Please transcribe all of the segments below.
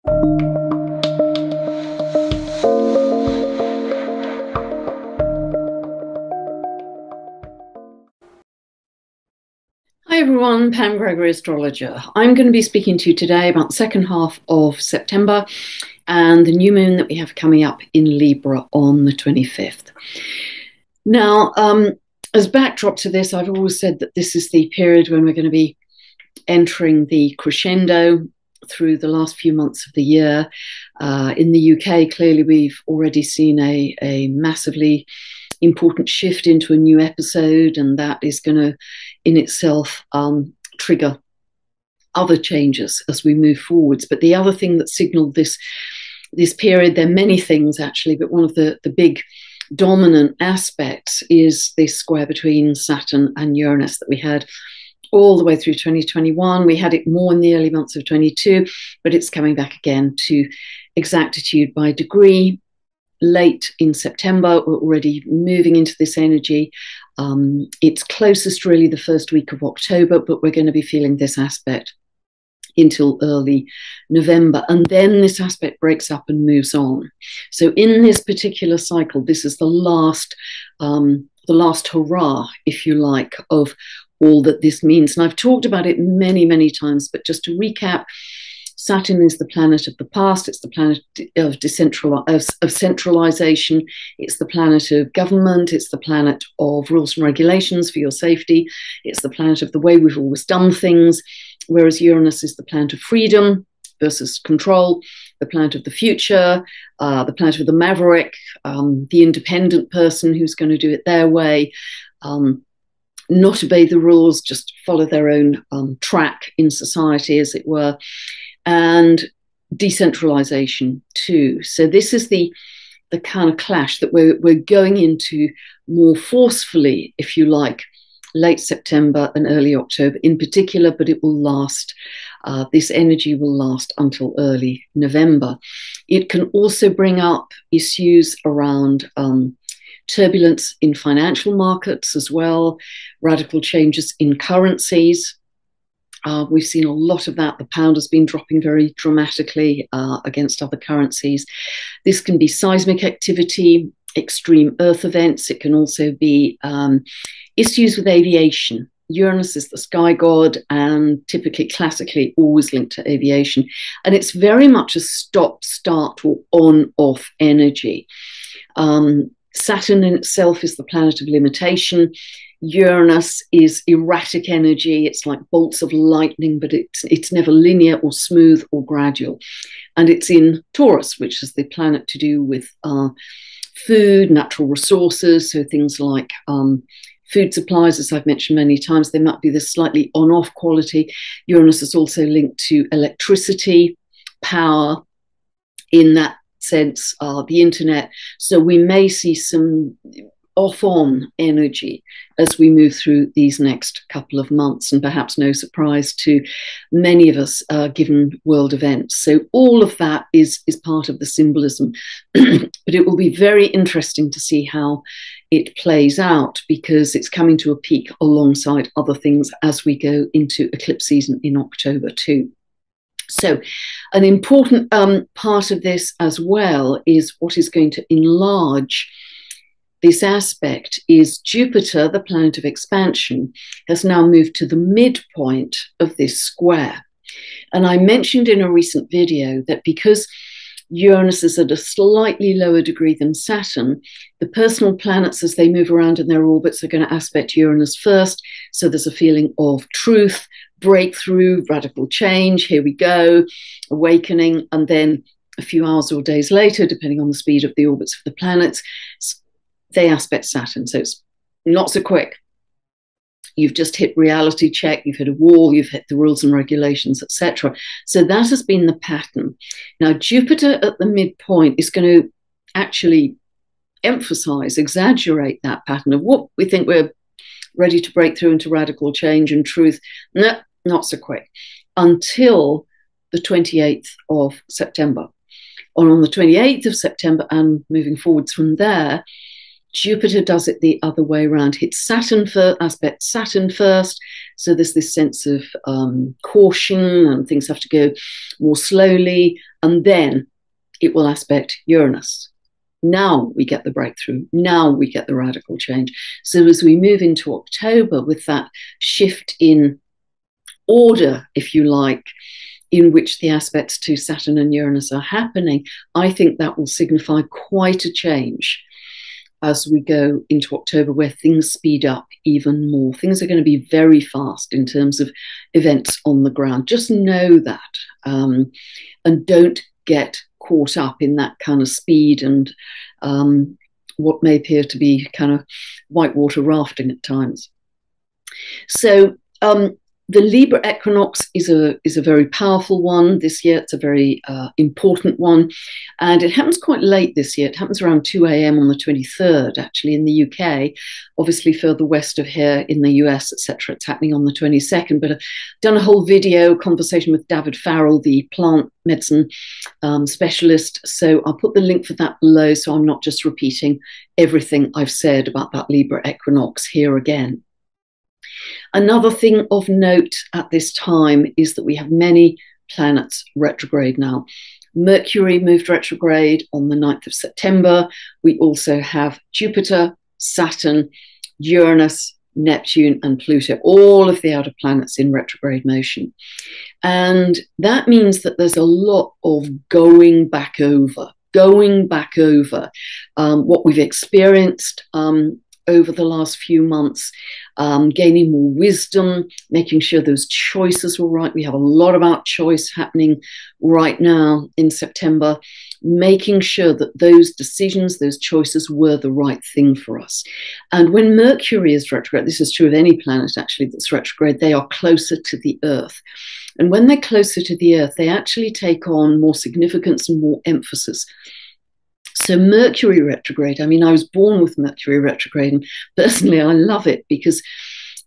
Hi everyone, Pam Gregory, astrologer. I'm going to be speaking to you today about the second half of September and the new moon that we have coming up in Libra on the 25th. Now, as backdrop to this, I've always said that this is the period when we're going to be entering the crescendo through the last few months of the year. In the UK, clearly we've already seen a massively important shift into a new episode, and that is going to in itself trigger other changes as we move forwards. But the other thing that signaled this period, there are many things actually, but one of the big dominant aspects is this square between Saturn and Uranus that we had all the way through 2021. We had it more in the early months of 22, but it's coming back again to exactitude by degree. Late in September, we're already moving into this energy. It's closest really the first week of October, but we're going to be feeling this aspect until early November. And then this aspect breaks up and moves on. So in this particular cycle, this is the last hurrah, if you like, of all that this means. And I've talked about it many, many times, but just to recap, Saturn is the planet of the past. It's the planet of centralization. It's the planet of government. It's the planet of rules and regulations for your safety. It's the planet of the way we've always done things, whereas Uranus is the planet of freedom versus control, the planet of the future, the planet of the maverick, the independent person who's going to do it their way, not obey the rules, just follow their own track in society, as it were, and decentralization too. So this is the kind of clash that we're going into more forcefully, if you like, late September and early October in particular, but it will last, this energy will last until early November. It can also bring up issues around turbulence in financial markets as well, radical changes in currencies. We've seen a lot of that. The pound has been dropping very dramatically against other currencies. This can be seismic activity, extreme earth events. It can also be issues with aviation. Uranus is the sky god and typically, classically, always linked to aviation. And it's very much a stop, start, or on-off energy. Saturn in itself is the planet of limitation. Uranus is erratic energy. It's like bolts of lightning, but it's never linear or smooth or gradual. And it's in Taurus, which is the planet to do with food, natural resources. So things like food supplies, as I've mentioned many times, they might be this slightly on-off quality. Uranus is also linked to electricity, power, in that sense, the internet. So we may see some off-on energy as we move through these next couple of months, and perhaps no surprise to many of us given world events. So all of that is part of the symbolism. But it will be very interesting to see how it plays out, because it's coming to a peak alongside other things as we go into eclipse season in October too. So an important part of this as well is what is going to enlarge this aspect is Jupiter, the planet of expansion, has now moved to the midpoint of this square. And I mentioned in a recent video that because Uranus is at a slightly lower degree than Saturn, the personal planets, as they move around in their orbits, are going to aspect Uranus first. So there's a feeling of truth, breakthrough, radical change, here we go, awakening. And then a few hours or days later, depending on the speed of the orbits of the planets, they aspect Saturn. So it's not so quick. You've just hit reality check, you've hit a wall, you've hit the rules and regulations, etc. So that has been the pattern. Now, Jupiter at the midpoint is going to actually emphasize, exaggerate that pattern of what we think we're ready to break through into radical change and truth. No, not so quick. Until the 28th of September. And on the 28th of September and moving forwards from there, Jupiter does it the other way around. Hits Saturn first, aspect Saturn first. So there's this sense of caution, and things have to go more slowly. And then it will aspect Uranus. Now we get the breakthrough. Now we get the radical change. So as we move into October with that shift in order, if you like, in which the aspects to Saturn and Uranus are happening, I think that will signify quite a change as we go into October, where things speed up even more. Things are going to be very fast in terms of events on the ground. Just know that, and don't get caught up in that kind of speed and what may appear to be kind of whitewater rafting at times. So the Libra equinox is a very powerful one this year. It's a very important one. And it happens quite late this year. It happens around 2 a.m. on the 23rd, actually, in the UK. Obviously, further west of here in the US, etc., it's happening on the 22nd. But I've done a whole video conversation with David Farrell, the plant medicine specialist. So I'll put the link for that below, so I'm not just repeating everything I've said about that Libra equinox here again. Another thing of note at this time is that we have many planets retrograde now. Mercury moved retrograde on the 9th of September. We also have Jupiter, Saturn, Uranus, Neptune, and Pluto, all of the outer planets in retrograde motion. And that means that there's a lot of going back over what we've experienced over the last few months, gaining more wisdom, making sure those choices were right. We have a lot about choice happening right now in September, making sure that those decisions, those choices were the right thing for us. And when Mercury is retrograde, this is true of any planet actually that's retrograde, they are closer to the Earth. And when they're closer to the Earth, they actually take on more significance and more emphasis. So Mercury retrograde, I mean, I was born with Mercury retrograde, and personally I love it because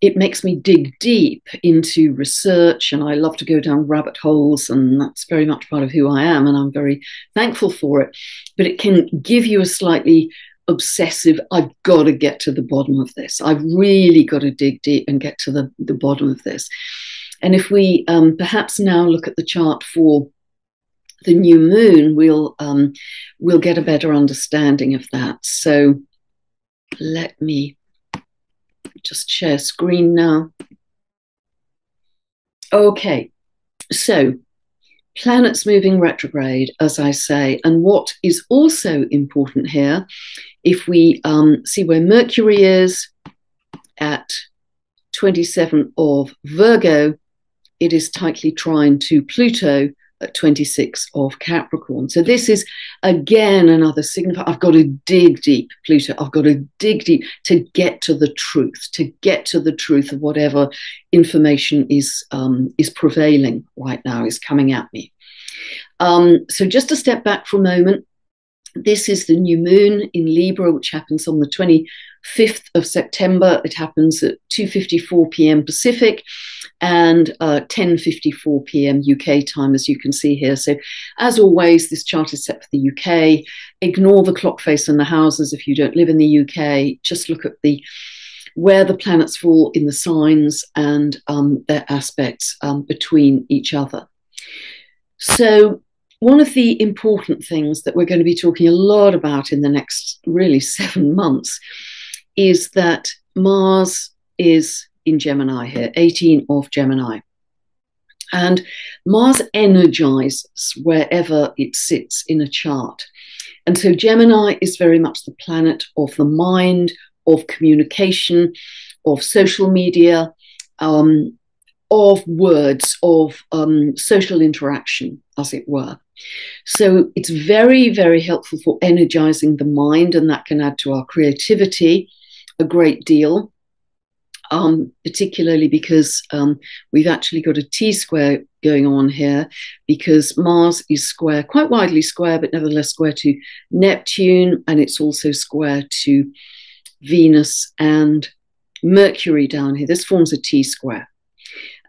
it makes me dig deep into research, and I love to go down rabbit holes, and that's very much part of who I am, and I'm very thankful for it. But it can give you a slightly obsessive, I've got to get to the bottom of this. I've really got to dig deep and get to the bottom of this. And if we perhaps now look at the chart for the new moon, we'll get a better understanding of that. So let me just share screen now. Okay, so planets moving retrograde, as I say, and what is also important here, if we see where Mercury is at 27 of Virgo, it is tightly trine to Pluto at 26 of Capricorn. So this is, again, another signifier. I've got to dig deep, Pluto. I've got to dig deep to get to the truth of whatever information is prevailing right now, is coming at me. So just to step back for a moment, this is the new moon in Libra, which happens on the 25th of September. It happens at 2:54 p.m. Pacific and 10:54 p.m. UK time, as you can see here. So as always, this chart is set for the UK. Ignore the clock face and the houses if you don't live in the UK. Just look at where the planets fall in the signs and their aspects between each other. So one of the important things that we're going to be talking a lot about in the next really 7 months is that Mars is in Gemini here, 18 of Gemini. And Mars energizes wherever it sits in a chart. And so Gemini is very much the planet of the mind, of communication, of social media, of words, of social interaction, as it were. So it's very, very helpful for energizing the mind, and that can add to our creativity a great deal, particularly because we've actually got a T-square going on here, because Mars is square, quite widely square, but nevertheless square to Neptune, and it's also square to Venus and Mercury down here. This forms a T-square.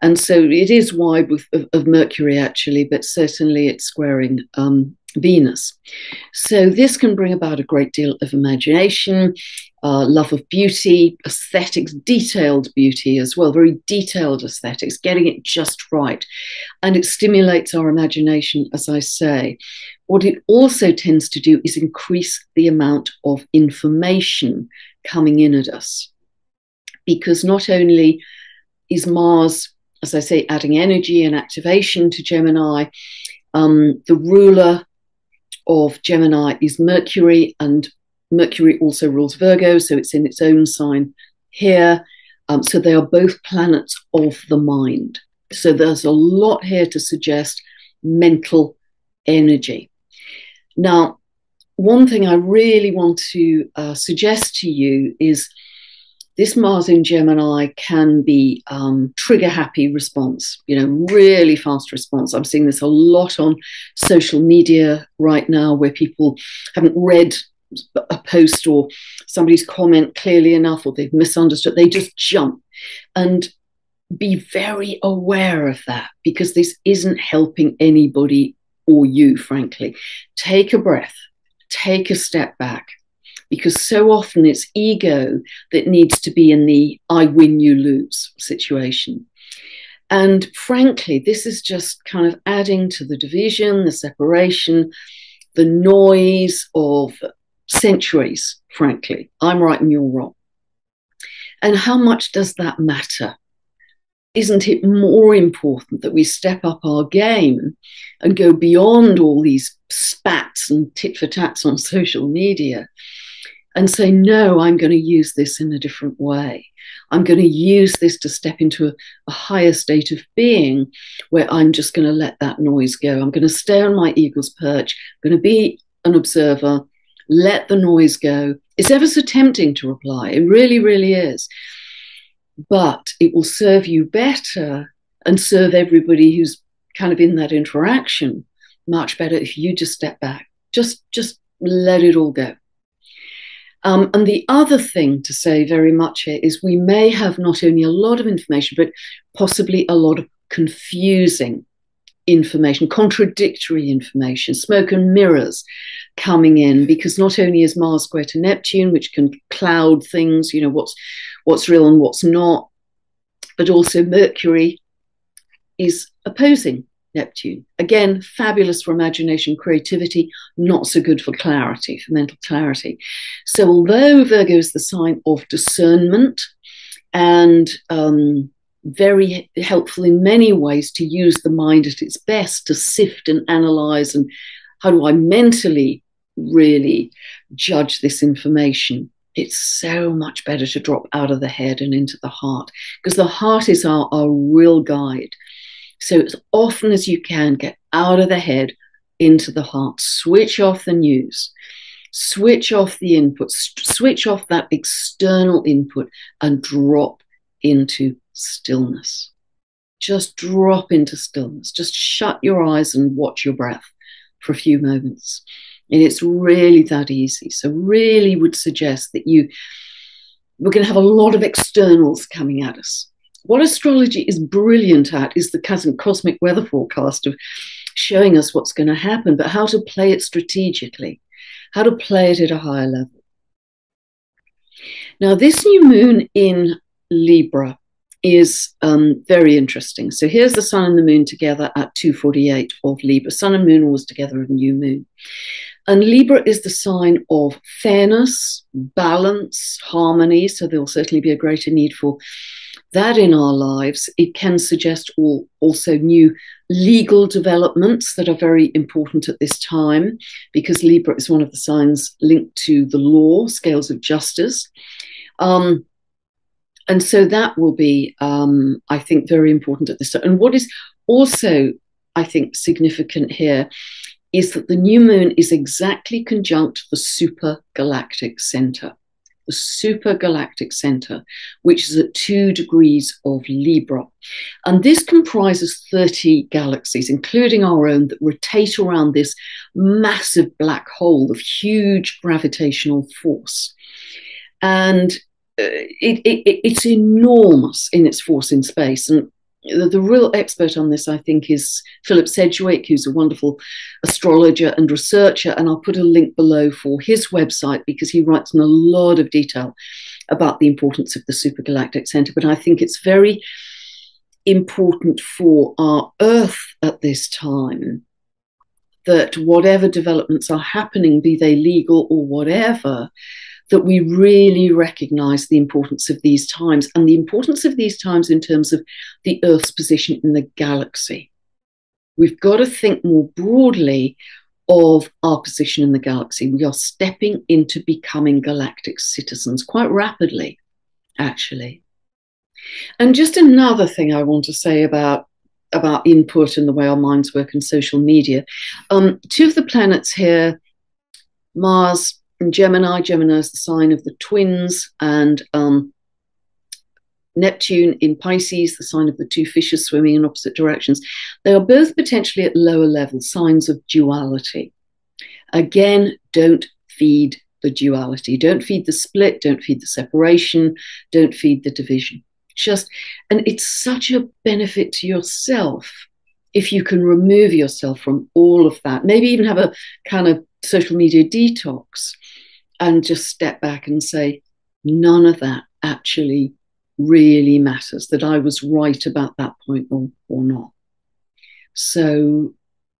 And so it is wide of Mercury, actually, but certainly it's squaring Venus. So this can bring about a great deal of imagination, love of beauty, aesthetics, detailed beauty as well, very detailed aesthetics, getting it just right. And it stimulates our imagination, as I say. What it also tends to do is increase the amount of information coming in at us. Because not only is Mars, as I say, adding energy and activation to Gemini, the ruler of Gemini is Mercury, and Mercury also rules Virgo, so it's in its own sign here. So they are both planets of the mind. So there's a lot here to suggest mental energy. Now, one thing I really want to suggest to you is this Mars in Gemini can be trigger happy response, really fast response. I'm seeing this a lot on social media right now, where people haven't read a post or somebody's comment clearly enough, or they've misunderstood. They just jump. And be very aware of that, because this isn't helping anybody or you, frankly. Take a breath, take a step back. Because so often it's ego that needs to be in the I win, you lose situation. And frankly, this is just kind of adding to the division, the separation, the noise of centuries, frankly. I'm right and you're wrong. And how much does that matter? Isn't it more important that we step up our game and go beyond all these spats and tit for tats on social media and say, no, I'm going to use this in a different way. I'm going to use this to step into a higher state of being, where I'm just going to let that noise go. I'm going to stay on my eagle's perch. I'm going to be an observer, let the noise go. It's ever so tempting to reply. It really, really is. But it will serve you better and serve everybody who's kind of in that interaction much better if you just step back. Just let it all go. And the other thing to say very much here is we may have not only a lot of information, but possibly a lot of confusing information, contradictory information, smoke and mirrors coming in, because not only is Mars square to Neptune, which can cloud things, what's real and what's not, but also Mercury is opposing Neptune. Again, fabulous for imagination, creativity, not so good for clarity, for mental clarity. So although Virgo is the sign of discernment and very helpful in many ways to use the mind at its best to sift and analyze, and how do I mentally really judge this information, it's so much better to drop out of the head and into the heart, because the heart is our real guide. So as often as you can, get out of the head into the heart, switch off the news, switch off the input, switch off that external input, and drop into stillness. Just drop into stillness. Just shut your eyes and watch your breath for a few moments. And it's really that easy. So really would suggest that we're going to have a lot of externals coming at us. What astrology is brilliant at is the cosmic weather forecast of showing us what's going to happen, but how to play it strategically, how to play it at a higher level. Now, this new moon in Libra is very interesting. So here's the sun and the moon together at 2:48 of Libra. Sun and moon always together at a new moon. And Libra is the sign of fairness, balance, harmony. So there will certainly be a greater need for that in our lives. It can suggest also new legal developments that are very important at this time, because Libra is one of the signs linked to the law, scales of justice. And so that will be, I think, very important at this time. And what is also, I think, significant here is that the new moon is exactly conjunct the supergalactic center. The supergalactic center, which is at 2 degrees of Libra. And this comprises 30 galaxies, including our own, that rotate around this massive black hole of huge gravitational force. And it's enormous in its force in space. And the real expert on this, I think, is Philip Sedgwick, who's a wonderful astrologer and researcher. And I'll put a link below for his website because he writes in a lot of detail about the importance of the supergalactic center. But I think it's very important for our Earth at this time that whatever developments are happening, be they legal or whatever, that we really recognize the importance of these times, and the importance of these times in terms of the Earth's position in the galaxy. We've got to think more broadly of our position in the galaxy. We are stepping into becoming galactic citizens quite rapidly, actually. And just another thing I want to say about input and the way our minds work in social media. Two of the planets here, Mars in Gemini. Gemini is the sign of the twins, and Neptune in Pisces, the sign of the two fishes swimming in opposite directions. They are both potentially at lower levels, signs of duality. Again, don't feed the duality. Don't feed the split. Don't feed the separation. Don't feed the division. And it's such a benefit to yourself if you can remove yourself from all of that. Maybe even have a kind of social media detox and just step back and say, none of that actually really matters, that I was right about that point or not. So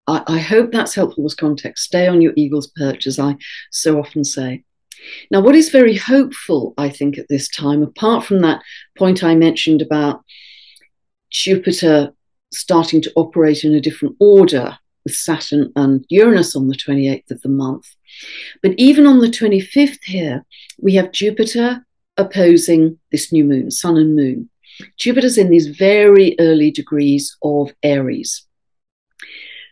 I hope that's helpful as context. Stay on your eagle's perch, as I so often say. Now, what is very hopeful, I think, at this time, apart from that point I mentioned about Jupiter starting to operate in a different order with Saturn and Uranus on the 28th of the month, but even on the 25th here, we have Jupiter opposing this new moon, Sun and Moon. Jupiter's in these very early degrees of Aries,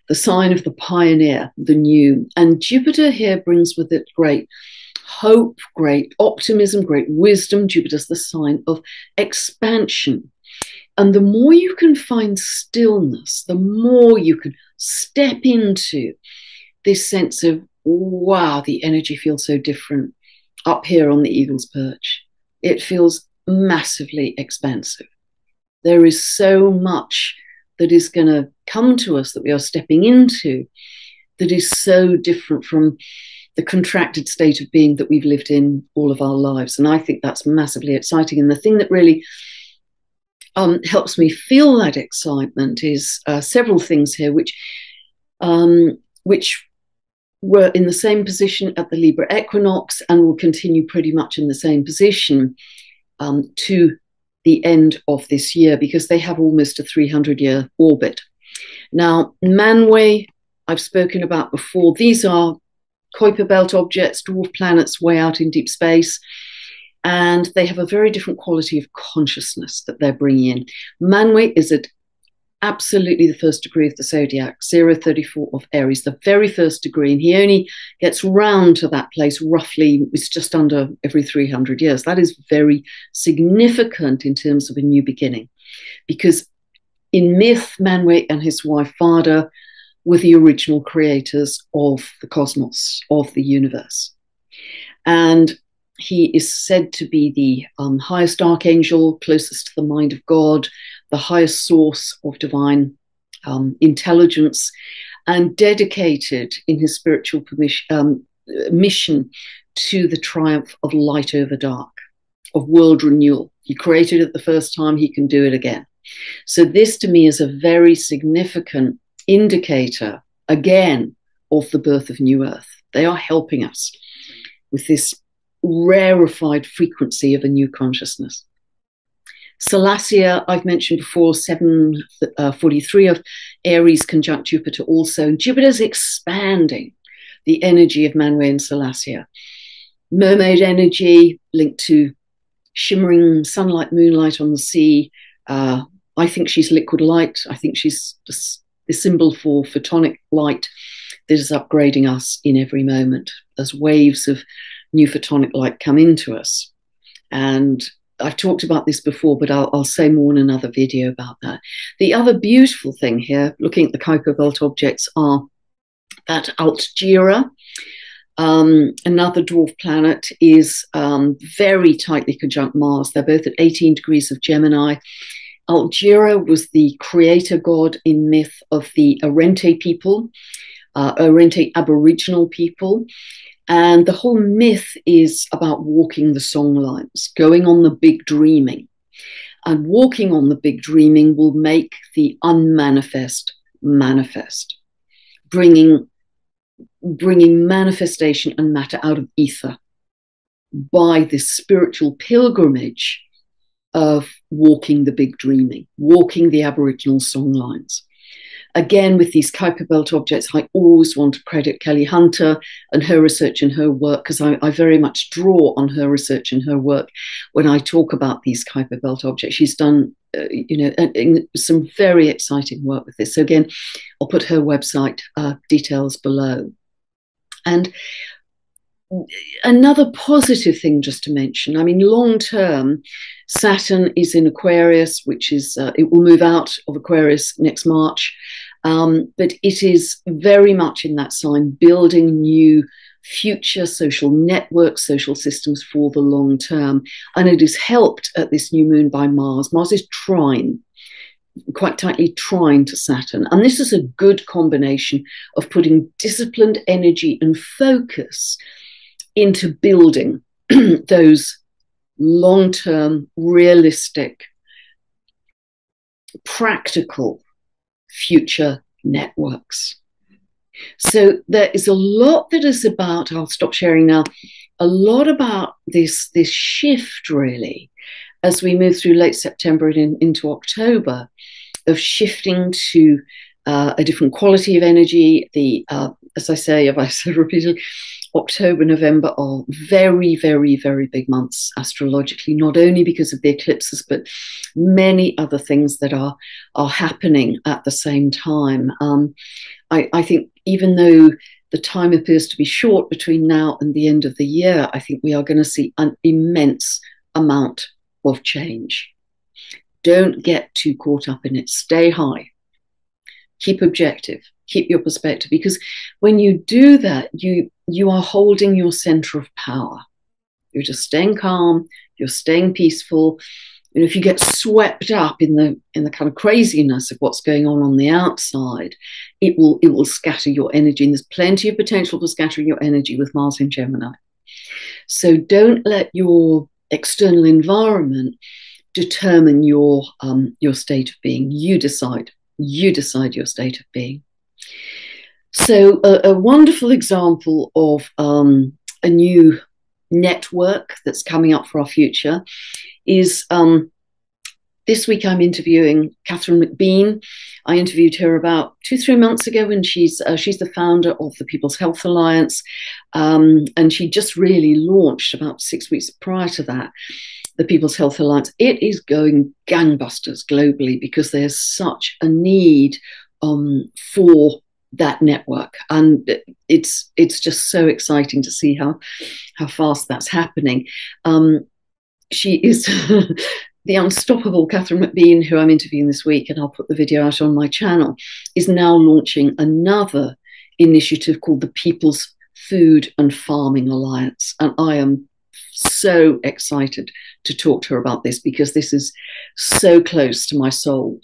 the sign of the pioneer, the new. And Jupiter here brings with it great hope, great optimism, great wisdom. Jupiter's the sign of expansion. And the more you can find stillness, the more you can step into this sense of, wow, the energy feels so different up here on the eagle's perch. It feels massively expansive. There is so much that is going to come to us that we are stepping into that is so different from the contracted state of being that we've lived in all of our lives. And I think that's massively exciting. And the thing that really helps me feel that excitement is several things here, which were in the same position at the Libra equinox and will continue pretty much in the same position to the end of this year, because they have almost a 300-year orbit. Now, Manway, I've spoken about before. These are Kuiper Belt objects, dwarf planets way out in deep space, and they have a very different quality of consciousness that they're bringing in. Manway is at absolutely the first degree of the zodiac, 034 of Aries, the very first degree, and he only gets round to that place roughly, it's just under every 300 years. That is very significant in terms of a new beginning, because in myth, Manway and his wife Vada were the original creators of the cosmos, of the universe. And he is said to be the highest archangel, closest to the mind of God, the highest source of divine intelligence, and dedicated in his spiritual mission to the triumph of light over dark, of world renewal. He created it the first time, he can do it again. So this to me is a very significant indicator, again, of the birth of New Earth. They are helping us with this rarefied frequency of a new consciousness. Salacia, I've mentioned before, 743 of Aries conjunct Jupiter also. Jupiter's expanding the energy of Manway and Salacia. Mermaid energy linked to shimmering sunlight, moonlight on the sea. I think she's liquid light. I think she's the symbol for photonic light that is upgrading us in every moment as waves of new photonic light come into us. And I've talked about this before, but I'll say more in another video about that. The other beautiful thing here, looking at the Kuiper Belt objects, are that Altgira, another dwarf planet, is very tightly conjunct Mars. They're both at 18 degrees of Gemini. Algira was the creator god in myth of the Arente people, Arente Aboriginal people. And the whole myth is about walking the song lines, going on the big dreaming. And walking on the big dreaming will make the unmanifest manifest, bringing manifestation and matter out of ether by this spiritual pilgrimage of walking the big dreaming, walking the Aboriginal song lines. Again, with these Kuiper Belt objects, I always want to credit Kelly Hunter and her research and her work, because I very much draw on her research and her work when I talk about these Kuiper Belt objects. She's done, some very exciting work with this. So again, I'll put her website details below. And another positive thing just to mention, I mean, long term, Saturn is in Aquarius, which is, it will move out of Aquarius next March. But it is very much in that sign, building new future social networks, social systems for the long term. And it is helped at this new moon by Mars. Mars is trine, quite tightly trine to Saturn. And this is a good combination of putting disciplined energy and focus into building those long-term, realistic, practical future networks. So there is a lot that is about, I'll stop sharing now, a lot about this shift really, as we move through late September and into October, of shifting to a different quality of energy. As I say, if I said repeatedly, October, November are very, very, very big months astrologically, not only because of the eclipses, but many other things that are happening at the same time. I think even though the time appears to be short between now and the end of the year, I think we are going to see an immense amount of change. Don't get too caught up in it. Stay high. Keep objective. Keep your perspective, because when you do that, you are holding your center of power. You're just staying calm. You're staying peaceful. And if you get swept up in the kind of craziness of what's going on the outside, it will scatter your energy. And there's plenty of potential for scattering your energy with Mars in Gemini. So don't let your external environment determine your state of being. You decide your state of being. So a wonderful example of a new network that's coming up for our future is this week I'm interviewing Catherine McBean. I interviewed her about 2-3 months ago, and she's the founder of the People's Health Alliance, and she just really launched about 6 weeks prior to that the People's Health Alliance. It is going gangbusters globally because there's such a need for that network, and it's just so exciting to see how fast that's happening. She is the unstoppable Catherine McBean, who I'm interviewing this week, and I'll put the video out on my channel, is now launching another initiative called the People's Food and Farming Alliance, and I am so excited to talk to her about this because this is so close to my soul.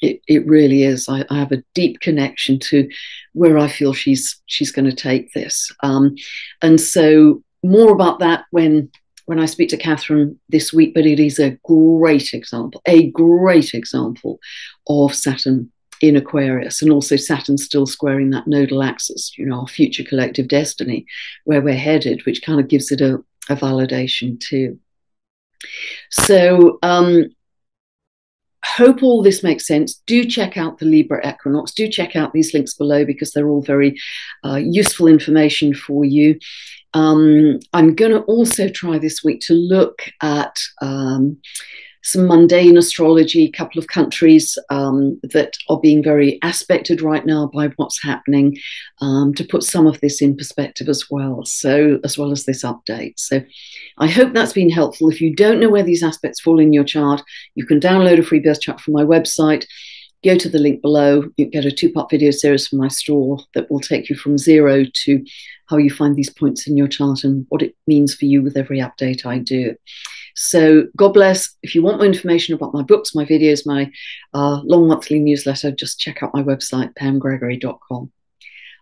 It really is. I have a deep connection to where I feel she's going to take this. And so more about that when I speak to Catherine this week, but it is a great example of Saturn in Aquarius, and also Saturn still squaring that nodal axis, our future collective destiny, where we're headed, which kind of gives it a validation too. So hope all this makes sense. Do check out the Libra equinox. Do check out these links below because they're all very useful information for you. I'm going to also try this week to look at some mundane astrology, a couple of countries that are being very aspected right now by what's happening, to put some of this in perspective as well. So, as well as this update. So I hope that's been helpful. If you don't know where these aspects fall in your chart, you can download a free birth chart from my website. Go to the link below. You get a 2-part video series from my store that will take you from zero to how you find these points in your chart and what it means for you with every update I do. So God bless. If you want more information about my books, my videos, my long monthly newsletter, just check out my website, pamgregory.com.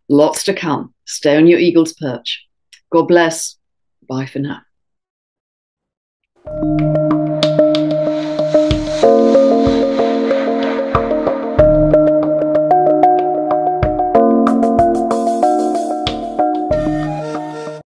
Lots to come. Stay on your eagle's perch. God bless. Bye for now.